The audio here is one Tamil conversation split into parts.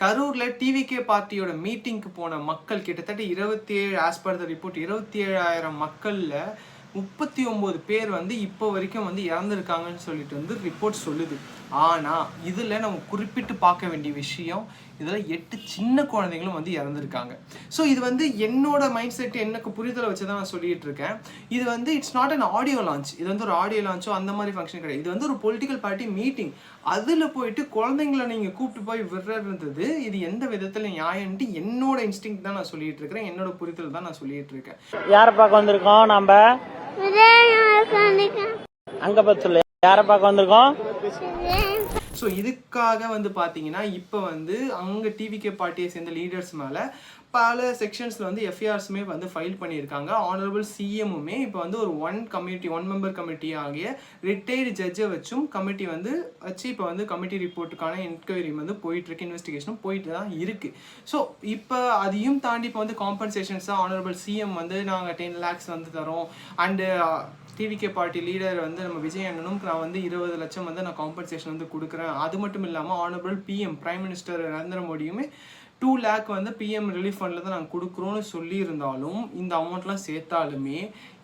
கரூர்ல டிவிகே பார்ட்டியோட மீட்டிங்க்கு போன மக்கள் கிட்டத்தட்ட 27 ஆஸ் பர் த ரிப்போர்ட் 27,000 மக்கள்ல 39 பேர் இப்போ வரைக்கும் இறந்துருக்காங்கன்னு சொல்லிட்டு ரிப்போர்ட் சொல்லுது. ஆனா இதுல நம்ம குறிப்பிட்டு பார்க்க வேண்டிய விஷயம், இதுல 8 சின்ன குழந்தைகளும் இறந்துருக்காங்க. ஸோ இது என்னோட மைண்ட் செட் எனக்கு புரிதலை வச்சு தான் நான் சொல்லிட்டு இருக்கேன். இது it's not an audio launch. இது ஒரு ஆடியோ லான்ச்சோ அந்த மாதிரி ஃபங்க்ஷன் கிடையாது. இது ஒரு பொலிட்டிக்கல் பார்ட்டி மீட்டிங். அதுல போயிட்டு குழந்தைங்களை நீங்க கூப்பிட்டு போய் விடுறது இது எந்த விதத்துல நியாயம்னு என்னோட இன்ஸ்டிங்க்ட் தான் நான் சொல்லிட்டு இருக்கிறேன். என்னோட புரிதல் தான் நான் சொல்லிட்டு இருக்கேன். யாரை பார்க்க வந்திருக்கோம்? நம்ம அங்க பார்த்து சொல்லு, யாரை பார்க்க வந்திருக்கோம்? ஸோ இதுக்காக பார்த்தீங்கன்னா இப்போ அங்கே டிவிகே பார்ட்டியை சேர்ந்த லீடர்ஸ் மேலே பல செக்ஷன்ஸில் எஃப்ஐஆர்ஸுமே ஃபைல் பண்ணியிருக்காங்க. ஆனரபிள் சிஎம்முமே இப்போ ஒரு ஒன் மெம்பர் கமிட்டி ஆகிய ரிட்டையர்டு ஜட்ஜை வச்சும் கமிட்டி வச்சு இப்போ கமிட்டி ரிப்போர்ட்டுக்கான என்கொயரி போயிட்டுருக்கு, இன்வெஸ்டிகேஷனும் போயிட்டு தான் இருக்குது. ஸோ இப்போ அதையும் தாண்டி இப்போ காம்பன்சேஷன்ஸாக ஆனரபிள் சிஎம் நாங்கள் 10 lakhs தரோம். அண்டு டிவிகே பார்ட்டி லீடர் நம்ம விஜய் அண்ணனும் நான் 20 லட்சம் நான் காம்பன்சேஷன் கொடுக்குறேன். அது மட்டும் இல்லாமல் honourable PM prime minister Narendra மோடியுமே 2 lakh பிஎம் ரிலீஃப் ஃபண்டில் தான் நாங்கள் கொடுக்குறோன்னு சொல்லியிருந்தாலும் இந்த அமௌண்ட்லாம் சேர்த்தாலுமே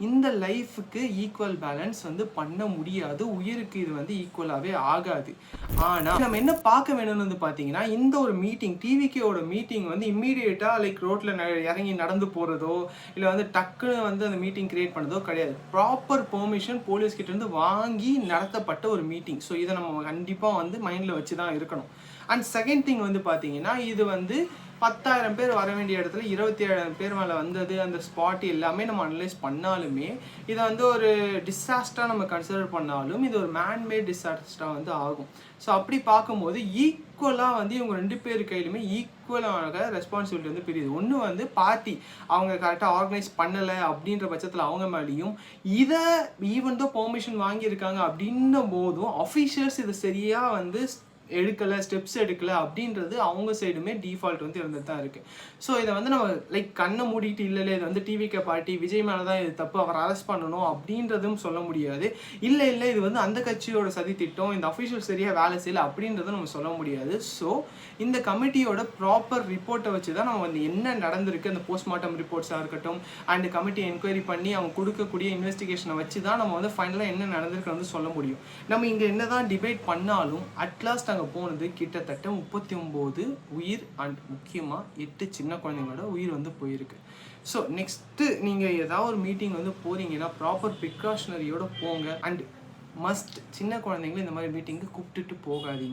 இந்த லைஃபுக்கு ஈக்குவல் பேலன்ஸ் பண்ண முடியாது. உயிருக்கு இது ஈக்குவலாகவே ஆகாது. ஆனால் நம்ம என்ன பார்க்க வேணும்னு பார்த்தீங்கன்னா, இந்த ஒரு மீட்டிங் டிவிகேவோட மீட்டிங் இம்மீடியட்டாக லைக் ரோட்டில் இறங்கி நடந்து போகிறதோ இல்லை டக்குன்னு அந்த மீட்டிங் கிரியேட் பண்ணுறதோ கிடையாது. ப்ராப்பர் பெர்மிஷன் போலீஸ்கிட்டேருந்து வாங்கி நடத்தப்பட்ட ஒரு மீட்டிங். ஸோ இதை நம்ம கண்டிப்பாக மைண்டில் வச்சு தான் இருக்கணும். அண்ட் செகண்ட் திங் பார்த்தீங்கன்னா, இது 10,000 பேர் வர வேண்டிய இடத்துல 27,000 பேர் மேலே வந்தது. அந்த ஸ்பாட் எல்லாமே நம்ம அனலைஸ் பண்ணாலுமே இதை ஒரு டிசாஸ்டராக நம்ம கன்சிடர் பண்ணாலும் இது ஒரு மேன்மேட் டிசாஸ்டராக ஆகும். ஸோ அப்படி பார்க்கும்போது ஈக்குவலாக இவங்க 2 பேர் கையிலுமே ஈக்குவலாக ரெஸ்பான்சிபிலிட்டி பிரியுது. ஒன்று பார்ட்டி அவங்க கரெக்டாக ஆர்கனைஸ் பண்ணலை அப்படின்ற பட்சத்தில் அவங்க மேலேயும், இதை ஈவன் தான் பெர்மிஷன் வாங்கியிருக்காங்க அப்படின்னும் போதும் அஃபீஷியல்ஸ் இதை சரியாக எடுக்கலை, ஸ்டெப்ஸ் எடுக்கலை அப்படின்றது அவங்க சைடுமே டிஃபால்ட் இருந்துட்டு தான் இருக்குது. ஸோ இதை நம்ம லைக் கண்ணை மூடிட்டு இல்லை இது டிவிகே பார்ட்டி விஜய் மேலே தான் இது தப்பு, அவர் அரெஸ்ட் பண்ணணும் அப்படின்றதும் சொல்ல முடியாது. இல்லை இது அந்த கட்சியோட சதி திட்டம், இந்த அஃபீஷியல் சரியாக வேலை செய்யலை அப்படின்றதும் நம்ம சொல்ல முடியாது. ஸோ இந்த கமிட்டியோட ப்ராப்பர் ரிப்போர்ட்டை வச்சு தான் நம்ம என்ன நடந்திருக்கு, அந்த போஸ்ட்மார்ட்டம் ரிப்போர்ட்ஸாக இருக்கட்டும் அண்ட் கமிட்டி என்கொயரி பண்ணி அவங்க கொடுக்கக்கூடிய இன்வெஸ்டிகேஷனை வச்சு தான் நம்ம ஃபைனலாக என்ன நடந்திருக்கு சொல்ல முடியும். நம்ம இங்கே என்ன தான் டிபேட் பண்ணாலும் அட்லாஸ்ட் அங்கே போனது கிட்டத்தட்ட 39 உயிர் அண்ட் முக்கியமாக 8 சின்ன குழந்தைங்களோட உயிர் போயிருக்கு. ஸோ நெக்ஸ்ட்டு நீங்கள் ஏதாவது ஒரு மீட்டிங் போகிறீங்கன்னா ப்ராப்பர் ப்ரிகாஷனரியோட போங்க. அண்ட் மஸ்ட் சின்ன குழந்தைங்களும் இந்த மாதிரி மீட்டிங்கு கூப்பிட்டுட்டு போகாதீங்க.